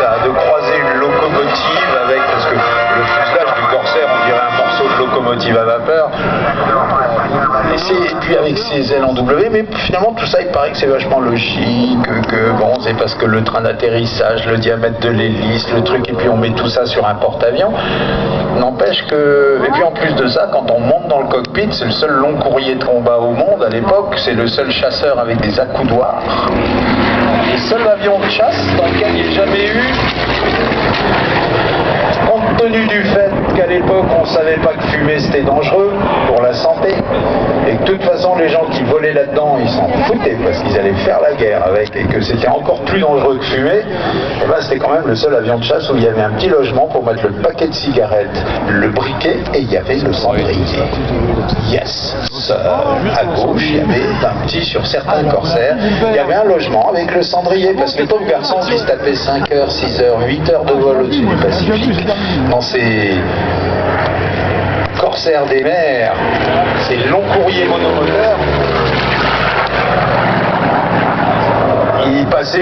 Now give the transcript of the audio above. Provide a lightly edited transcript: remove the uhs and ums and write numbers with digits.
ça, de croiser une locomotive avec, parce que le fuselage du Corsair, on dirait un morceau de locomotive à vapeur. Et puis avec ses ailes en W, mais finalement tout ça il paraît que c'est vachement logique, que bon c'est parce que le train d'atterrissage, le diamètre de l'hélice, le truc, et puis on met tout ça sur un porte-avions. N'empêche que, et puis en plus de ça, quand on monte dans le cockpit, c'est le seul long courrier de combat au monde à l'époque, c'est le seul chasseur avec des accoudoirs. Le seul avion de chasse dans lequel il n'y a jamais eu, compte tenu du fait qu'à l'époque on ne savait pas que fumer c'était dangereux pour la santé, et que de toute façon les gens qui volaient là-dedans ils s'en foutaient parce qu'ils allaient faire la guerre avec, et que c'était encore plus dangereux que fumer, et ben c'était quand même le seul avion de chasse où il y avait un petit logement pour mettre le paquet de cigarettes, le briquet, et il y avait le cendrier. Yes. À gauche, il y avait un petit, sur certains Corsaires, il y avait un logement avec le cendrier, parce que les pauvres garçons qui se tapaient 5 heures, 6 heures, 8 heures de vol au-dessus du Pacifique, dans ces Corsaires des mers, ces longs courriers monomoteurs, ils passaient